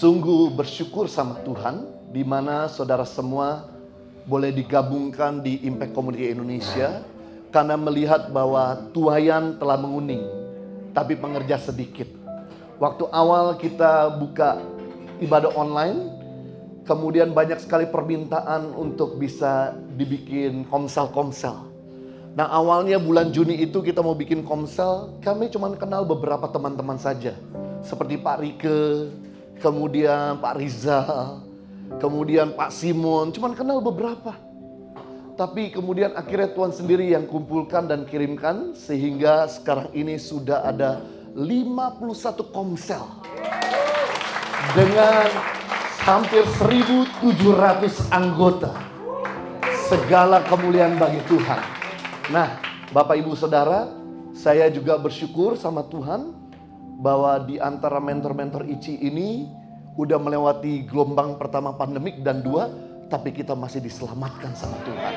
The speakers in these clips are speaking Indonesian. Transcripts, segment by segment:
Sungguh bersyukur sama Tuhan, di mana saudara semua boleh digabungkan di Impact Community Indonesia, karena melihat bahwa tuayan telah menguning, tapi pengerja sedikit. Waktu awal kita buka ibadah online, kemudian banyak sekali permintaan untuk bisa dibikin komsel-komsel. Nah, awalnya bulan Juni itu kita mau bikin komsel, kami cuma kenal beberapa teman-teman saja. Seperti Pak Rike, kemudian Pak Rizal, kemudian Pak Simon, cuma kenal beberapa. Tapi kemudian akhirnya Tuhan sendiri yang kumpulkan dan kirimkan, sehingga sekarang ini sudah ada 51 komsel. Dengan hampir 1.700 anggota. Segala kemuliaan bagi Tuhan. Nah, Bapak Ibu Saudara, saya juga bersyukur sama Tuhan bahwa di antara mentor-mentor ICI ini udah melewati gelombang pertama pandemik dan 2, tapi kita masih diselamatkan sama Tuhan.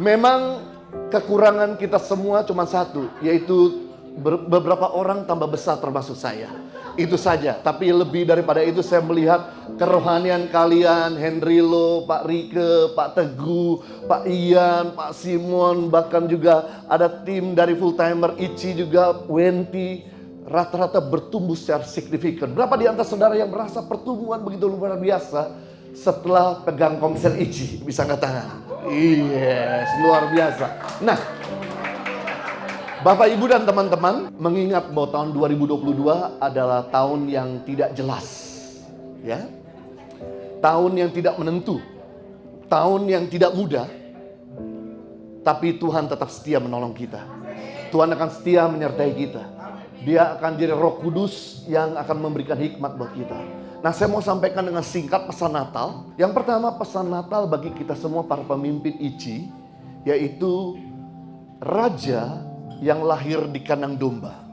Memang kekurangan kita semua cuma satu, yaitu beberapa orang tambah besar termasuk saya. Itu saja, tapi lebih daripada itu saya melihat kerohanian kalian, Henry Lo, Pak Rike, Pak Teguh, Pak Ian, Pak Simon, bahkan juga ada tim dari full timer ICI juga, Wenti, rata-rata bertumbuh secara signifikan. Berapa di antara saudara yang merasa pertumbuhan begitu luar biasa setelah pegang komsel ICI? Bisa angkat tangan? Yes, luar biasa. Nah, Bapak, Ibu, dan teman-teman, mengingat bahwa tahun 2022 adalah tahun yang tidak jelas, ya, tahun yang tidak menentu, tahun yang tidak mudah, tapi Tuhan tetap setia menolong kita. Tuhan akan setia menyertai kita. Dia akan jadi Roh Kudus yang akan memberikan hikmat buat kita. Nah, saya mau sampaikan dengan singkat pesan Natal. Yang pertama, pesan Natal bagi kita semua para pemimpin ICI, yaitu Raja yang lahir di kandang domba.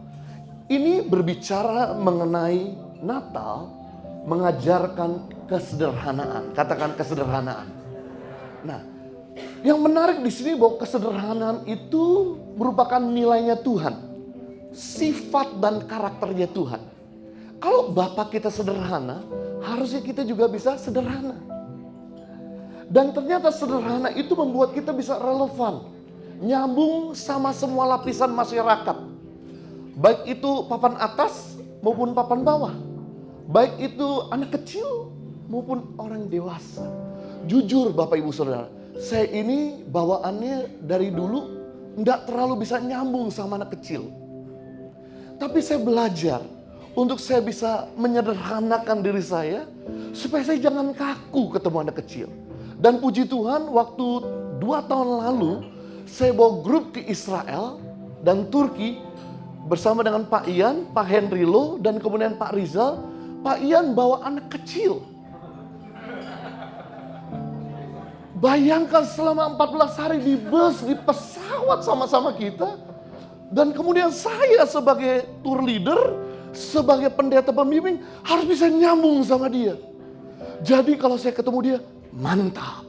Ini berbicara mengenai Natal, mengajarkan kesederhanaan. Katakan kesederhanaan. Nah, yang menarik di sini bahwa kesederhanaan itu merupakan nilainya Tuhan, sifat dan karakternya Tuhan. Kalau Bapa kita sederhana, harusnya kita juga bisa sederhana. Dan ternyata sederhana itu membuat kita bisa relevan, nyambung sama semua lapisan masyarakat. Baik itu papan atas maupun papan bawah. Baik itu anak kecil maupun orang dewasa. Jujur Bapak Ibu Saudara, saya ini bawaannya dari dulu enggak terlalu bisa nyambung sama anak kecil. Tapi saya belajar untuk saya bisa menyederhanakan diri saya supaya saya jangan kaku ketemu anak kecil. Dan puji Tuhan, waktu 2 tahun lalu saya bawa grup ke Israel dan Turki bersama dengan Pak Ian, Pak Henry Lo, dan kemudian Pak Rizal. Pak Ian bawa anak kecil. Bayangkan selama 14 hari di bus, di pesawat sama-sama kita. Dan kemudian saya sebagai tour leader, sebagai pendeta pembimbing harus bisa nyambung sama dia. Jadi kalau saya ketemu dia, mantap.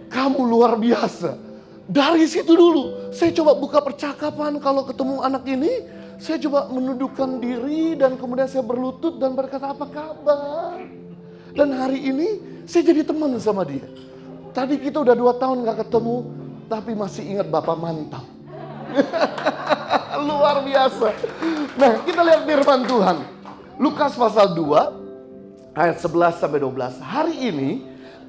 Kamu luar biasa. Dari situ dulu saya coba buka percakapan. Kalau ketemu anak ini, saya coba menundukkan diri dan kemudian saya berlutut dan berkata, apa kabar? Dan hari ini saya jadi teman sama dia. Tadi kita udah 2 tahun gak ketemu, tapi masih ingat Bapak mantap. Luar biasa. Nah, kita lihat firman Tuhan. Lukas pasal 2 ayat 11 sampai 12. Hari ini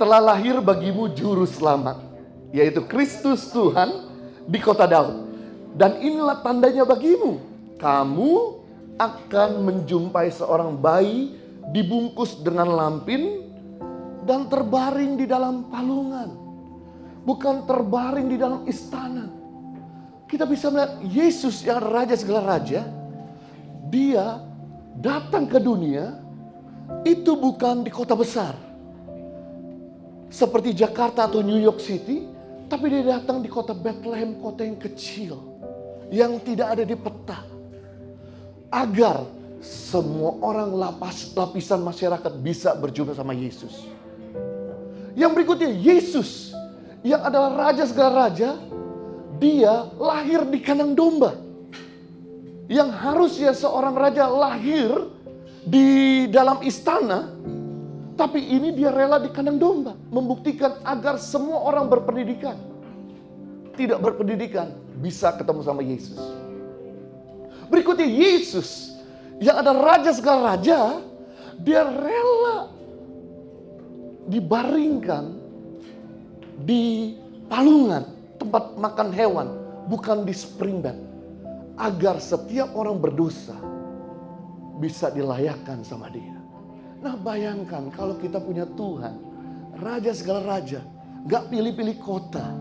telah lahir bagimu juru selamat, yaitu Kristus Tuhan di kota Daud. Dan inilah tandanya bagimu, kamu akan menjumpai seorang bayi dibungkus dengan lampin dan terbaring di dalam palungan. Bukan terbaring di dalam istana. Kita bisa melihat Yesus yang raja segala raja, dia datang ke dunia itu bukan di kota besar seperti Jakarta atau New York City, tapi dia datang di kota Bethlehem, kota yang kecil, yang tidak ada di peta. Agar semua orang lapisan masyarakat bisa berjumpa sama Yesus. Yang berikutnya, Yesus yang adalah Raja segala raja, dia lahir di kandang domba. Yang harusnya seorang raja lahir di dalam istana, tapi ini dia rela di kandang domba. Membuktikan agar semua orang berpendidikan, tidak berpendidikan, bisa ketemu sama Yesus. Berikutnya Yesus, yang ada raja segala raja, dia rela dibaringkan di palungan, tempat makan hewan, bukan di spring bed. Agar setiap orang berdosa bisa dilayakkan sama dia. Nah bayangkan kalau kita punya Tuhan, raja segala raja, gak pilih-pilih kota,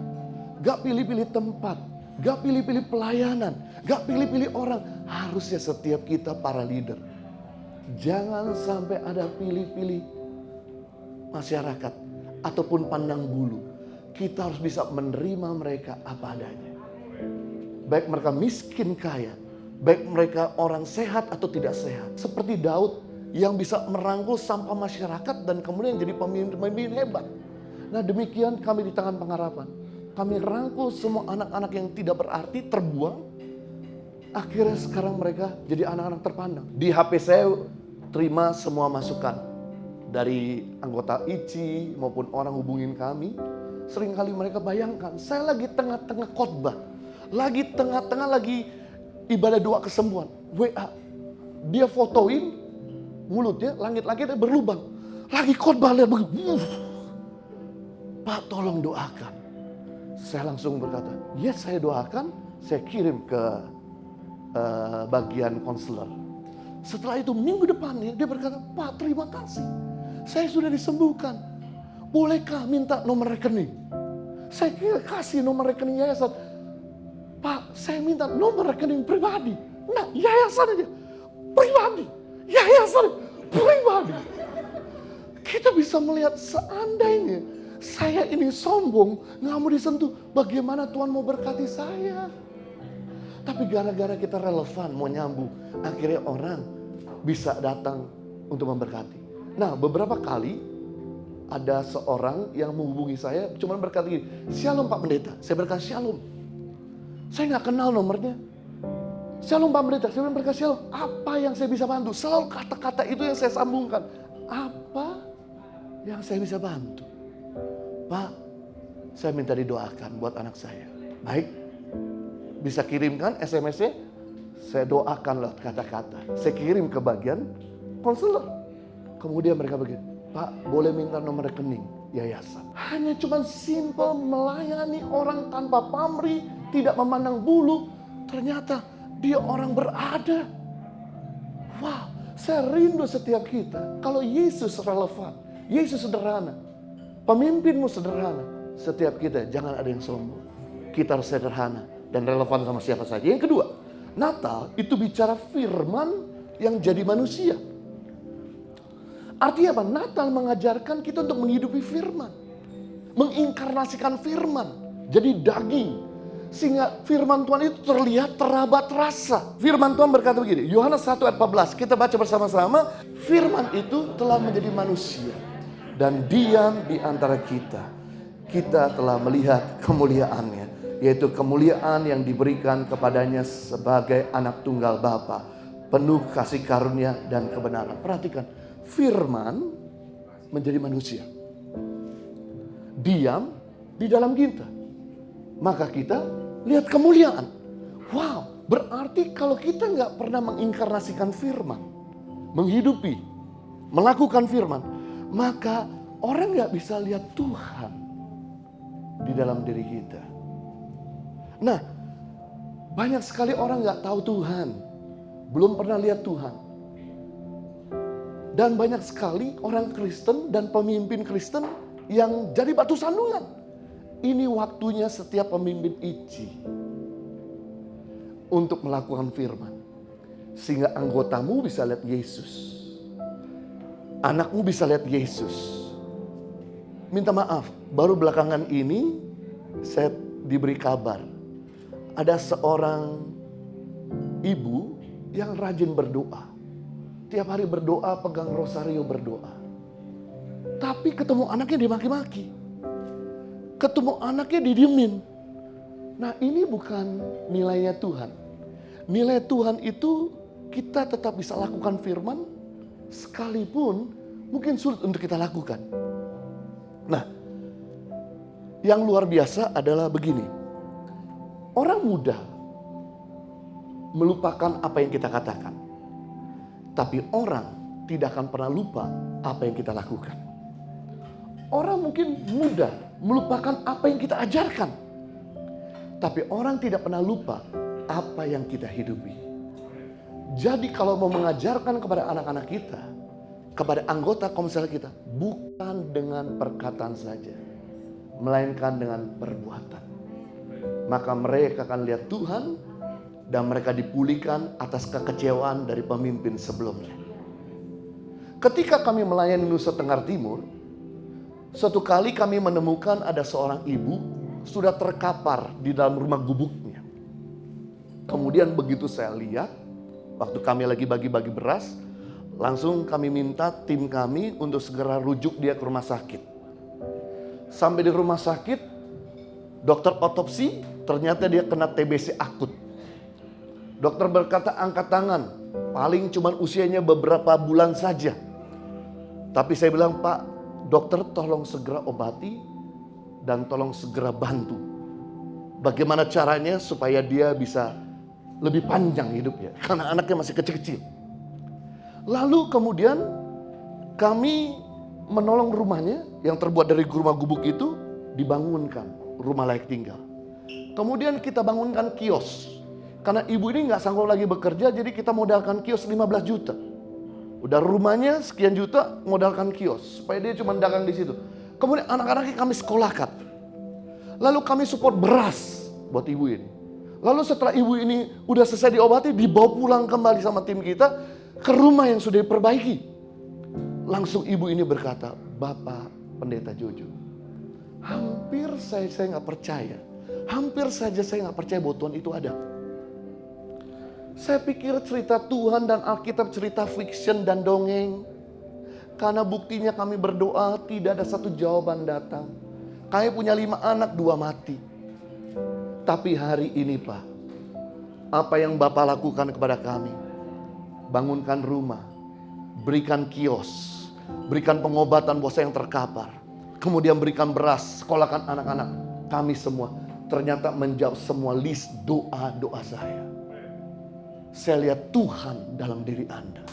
gak pilih-pilih tempat, gak pilih-pilih pelayanan, gak pilih-pilih orang. Harusnya setiap kita para leader, jangan sampai ada pilih-pilih masyarakat ataupun pandang bulu. Kita harus bisa menerima mereka apa adanya. Baik mereka miskin kaya, baik mereka orang sehat atau tidak sehat. Seperti Daud yang bisa merangkul sampah masyarakat dan kemudian jadi pemimpin hebat. Nah demikian kami di Tangan Pengharapan. Kami rangkul semua anak-anak yang tidak berarti, terbuang. Akhirnya sekarang mereka jadi anak-anak terpandang. Di HP saya terima semua masukan dari anggota ICI maupun orang hubungin kami. Seringkali mereka bayangkan, saya lagi tengah-tengah khotbah, lagi tengah-tengah lagi ibadah doa kesembuhan. WA, dia fotoin mulutnya, langit-langitnya berlubang. Lagi khotbah, lihat begitu. Pak tolong doakan. Saya langsung berkata, yes saya doakan, saya kirim ke bagian konselor. Setelah itu minggu depannya dia berkata, Pak terima kasih, saya sudah disembuhkan. Bolehkah minta nomor rekening? Saya kasih nomor rekening yayasan. Pak saya minta nomor rekening pribadi. Nah yayasan aja, pribadi. Yayasan, pribadi. Kita bisa melihat seandainya saya ini sombong, gak mau disentuh, bagaimana Tuhan mau berkati saya? Tapi gara-gara kita relevan, mau nyambung, akhirnya orang bisa datang untuk memberkati. Nah beberapa kali ada seorang yang menghubungi saya, cuma berkata gini, Shalom Pak Pendeta. Saya berkata Shalom. Saya gak kenal nomornya. Shalom Pak Pendeta. Saya berkata Shalom. Apa yang saya bisa bantu? Selalu kata-kata itu yang saya sambungkan. Apa yang saya bisa bantu? Pak, saya minta didoakan buat anak saya. Baik. Bisa kirimkan SMS-nya, saya doakan lewat kata-kata. Saya kirim ke bagian konselor. Kemudian mereka begini, Pak boleh minta nomor rekening yayasan. Hanya cuma simple melayani orang tanpa pamrih, tidak memandang bulu. Ternyata dia orang berada. Wow, saya rindu setiap kita. Kalau Yesus relevan, Yesus sederhana, pemimpinmu sederhana. Setiap kita jangan ada yang sombong. Kita harus sederhana dan relevan sama siapa saja. Yang kedua, Natal itu bicara firman yang jadi manusia. Artinya apa? Natal mengajarkan kita untuk menghidupi firman. Menginkarnasikan firman. Jadi daging. Sehingga firman Tuhan itu terlihat, teraba, terasa. Firman Tuhan berkata begini, Yohanes 1 ayat 14. Kita baca bersama-sama. Firman itu telah menjadi manusia dan diam di antara kita. Kita telah melihat kemuliaannya, yaitu kemuliaan yang diberikan kepadanya sebagai anak tunggal Bapa, penuh kasih karunia dan kebenaran. Perhatikan, firman menjadi manusia, diam di dalam kita, maka kita lihat kemuliaan. Wow, berarti kalau kita nggak pernah menginkarnasikan firman, menghidupi, melakukan firman, maka orang nggak bisa lihat Tuhan di dalam diri kita. Nah, banyak sekali orang nggak tahu Tuhan, belum pernah lihat Tuhan. Dan banyak sekali orang Kristen dan pemimpin Kristen yang jadi batu sandungan. Ini waktunya setiap pemimpin ICI untuk melakukan firman. Sehingga anggotamu bisa lihat Yesus. Anakmu bisa lihat Yesus. Minta maaf, baru belakangan ini saya diberi kabar. Ada seorang ibu yang rajin berdoa. Tiap hari berdoa, pegang rosario berdoa. Tapi ketemu anaknya dimaki-maki. Ketemu anaknya didiemin. Nah ini bukan nilainya Tuhan. nilai Tuhan itu kita tetap bisa lakukan firman sekalipun mungkin sulit untuk kita lakukan. Nah, yang luar biasa adalah begini. Orang mudah melupakan apa yang kita katakan. Tapi orang tidak akan pernah lupa apa yang kita lakukan. Orang mungkin mudah melupakan apa yang kita ajarkan. Tapi orang tidak pernah lupa apa yang kita hidupi. Jadi kalau mau mengajarkan kepada anak-anak kita, kepada anggota komsel kita, bukan dengan perkataan saja, melainkan dengan perbuatan. Maka mereka akan lihat Tuhan dan mereka dipulihkan atas kekecewaan dari pemimpin sebelumnya. Ketika kami melayani Nusa Tenggara Timur, suatu kali kami menemukan ada seorang ibu sudah terkapar di dalam rumah gubuknya. Kemudian begitu saya lihat, waktu kami lagi bagi-bagi beras, langsung kami minta tim kami untuk segera rujuk dia ke rumah sakit. Sampai di rumah sakit, dokter otopsi, ternyata dia kena TBC akut. Dokter berkata angkat tangan, paling cuma usianya beberapa bulan saja. Tapi saya bilang, Pak, dokter tolong segera obati dan tolong segera bantu. Bagaimana caranya supaya dia bisa lebih panjang hidupnya, karena anaknya masih kecil-kecil. Lalu kemudian kami menolong rumahnya yang terbuat dari rumah gubuk itu, dibangunkan rumah layak tinggal. Kemudian kita bangunkan kios. Karena ibu ini gak sanggup lagi bekerja, jadi kita modalkan kios 15 juta. Udah rumahnya sekian juta, modalkan kios supaya dia cuma dagang di situ. Kemudian anak-anaknya kami sekolahkan. Lalu kami support beras buat ibu ini. Lalu setelah ibu ini udah selesai diobati, dibawa pulang kembali sama tim kita ke rumah yang sudah diperbaiki. Langsung ibu ini berkata, Bapak Pendeta Jojo, hampir saya nggak percaya. Hampir saja saya nggak percaya bahwa Tuhan itu ada. Saya pikir cerita Tuhan dan Alkitab cerita fiction dan dongeng. Karena buktinya kami berdoa tidak ada satu jawaban datang. Kami punya 5 anak, 2 mati. Tapi hari ini Pak, apa yang Bapak lakukan kepada kami? Bangunkan rumah, berikan kios, berikan pengobatan bos yang terkapar. Kemudian berikan beras, sekolahkan anak-anak. Kami semua ternyata menjawab semua list doa-doa saya. Saya lihat Tuhan dalam diri Anda.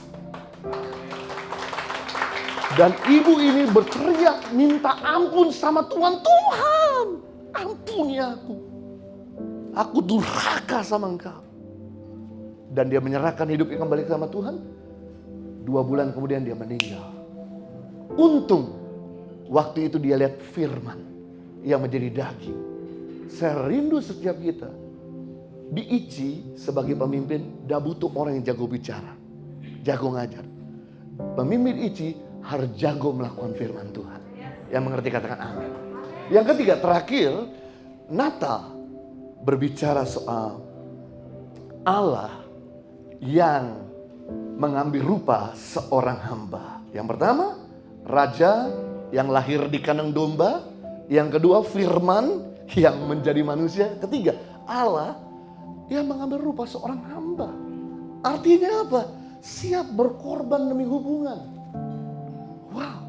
Dan ibu ini berteriak minta ampun sama Tuhan. Tuhan, ampuni aku. Aku durhaka sama Engkau. Dan dia menyerahkan hidupnya kembali sama Tuhan. 2 bulan kemudian dia meninggal. Untung waktu itu dia lihat firman yang menjadi daging. Saya rindu setiap kita di ICI sebagai pemimpin dah butuh orang yang jago bicara, jago ngajar. Pemimpin ICI harus jago melakukan firman Tuhan. Yang mengerti katakan amin. Yang ketiga, terakhir, Natal berbicara soal Allah yang mengambil rupa seorang hamba. Yang pertama, raja yang lahir di kandang domba. Yang kedua, firman yang menjadi manusia. Ketiga, Allah yang mengambil rupa seorang hamba. Artinya apa? Siap berkorban demi hubungan. Wow.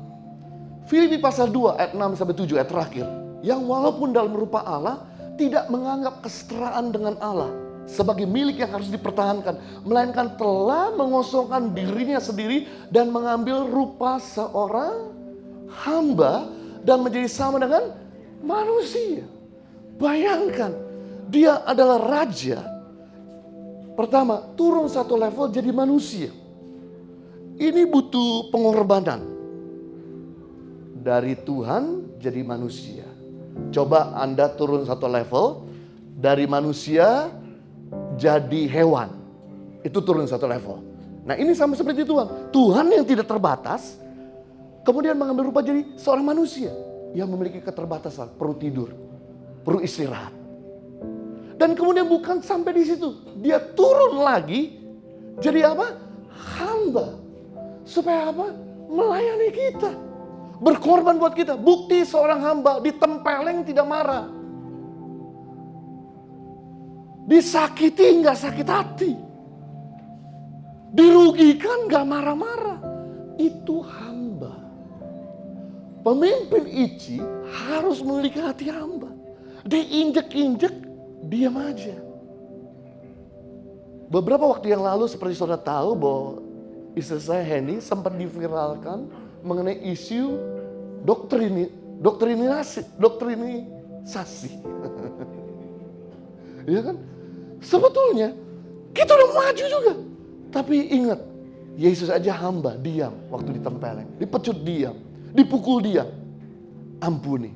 Filipi pasal 2 ayat 6-7 ayat terakhir. Yang walaupun dalam rupa Allah, tidak menganggap kesetaraan dengan Allah sebagai milik yang harus dipertahankan, melainkan telah mengosongkan dirinya sendiri dan mengambil rupa seorang hamba dan menjadi sama dengan manusia. Bayangkan, dia adalah raja. Pertama, turun satu level jadi manusia. Ini butuh pengorbanan dari Tuhan jadi manusia. Coba Anda turun satu level dari manusia jadi hewan. Itu turun satu level. Nah, ini sama seperti Tuhan. Tuhan yang tidak terbatas kemudian mengambil rupa jadi seorang manusia yang memiliki keterbatasan, perlu tidur, perlu istirahat. Dan kemudian bukan sampai di situ, dia turun lagi jadi apa? Hamba. Supaya apa? Melayani kita. Berkorban buat kita. Bukti seorang hamba ditempeleng tidak marah. Disakiti nggak sakit hati. Dirugikan nggak marah-marah. Itu hamba. Pemimpin Ichi harus memiliki hati hamba. Diinjek-injek, diam aja. Beberapa waktu yang lalu seperti saudara tahu bahwa istri saya Henny sempat diviralkan mengenai isu doktrinisasi. Ya kan? Sebetulnya kita udah maju juga. Tapi ingat, Yesus aja hamba, diam waktu ditempeleng. Dipecut diam, dipukul diam. Ampuni.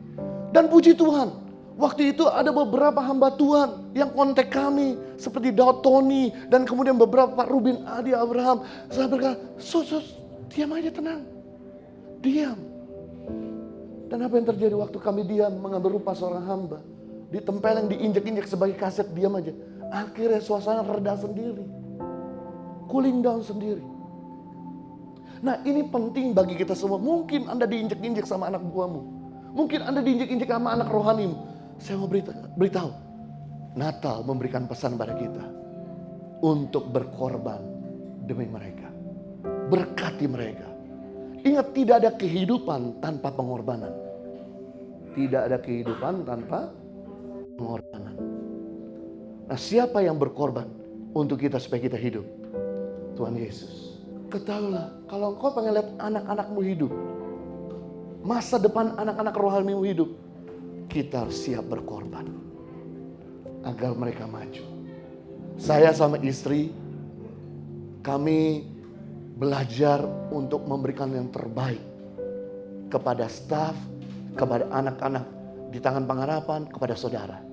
Dan puji Tuhan, waktu itu ada beberapa hamba Tuhan yang kontak kami. Seperti Daud Tony dan kemudian beberapa Pak Rubin Adi Abraham. Saya berkata, sus, diam aja, tenang. Diam. Dan apa yang terjadi waktu kami diam mengambil rupa seorang hamba. Ditempeleng, diinjek-injek sebagai kaset, diam aja. Akhirnya suasana reda sendiri. Cooling down sendiri. Nah, ini penting bagi kita semua. Mungkin Anda diinjek-injek sama anak buahmu. Mungkin Anda diinjek-injek sama anak rohanimu. Saya mau beritahu. Natal memberikan pesan pada kita. Untuk berkorban demi mereka. Berkati mereka. Ingat, tidak ada kehidupan tanpa pengorbanan. Tidak ada kehidupan tanpa pengorbanan. Nah, siapa yang berkorban untuk kita supaya kita hidup? Tuhan Yesus. Ketahuilah, kalau engkau pengen lihat anak-anakmu hidup, masa depan anak-anak rohanimu hidup, kita harus siap berkorban agar mereka maju. Saya sama istri, kami belajar untuk memberikan yang terbaik kepada staf, kepada anak-anak di tangan pengharapan, kepada saudara.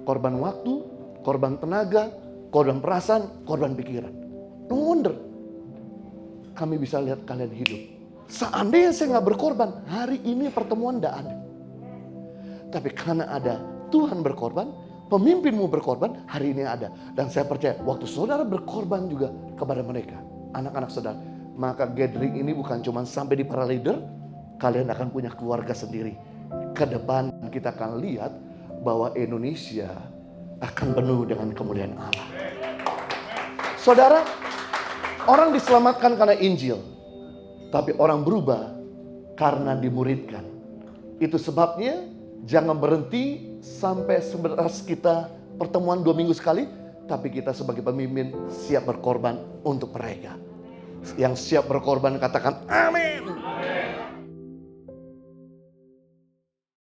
Korban waktu, korban tenaga, korban perasaan, korban pikiran. No wonder kami bisa lihat kalian hidup. Seandainya saya nggak berkorban, hari ini pertemuan tidak ada. Tapi karena ada Tuhan berkorban, pemimpinmu berkorban, hari ini ada. Dan saya percaya waktu saudara berkorban juga kepada mereka, anak-anak saudara, maka gathering ini bukan cuma sampai di para leader, kalian akan punya keluarga sendiri. Ke depan kita akan lihat bahwa Indonesia akan penuh dengan kemuliaan Allah. Saudara, orang diselamatkan karena Injil, tapi orang berubah karena dimuridkan. Itu sebabnya jangan berhenti sampai sebatas kita pertemuan 2 minggu sekali, tapi kita sebagai pemimpin siap berkorban untuk mereka. Yang siap berkorban katakan amin.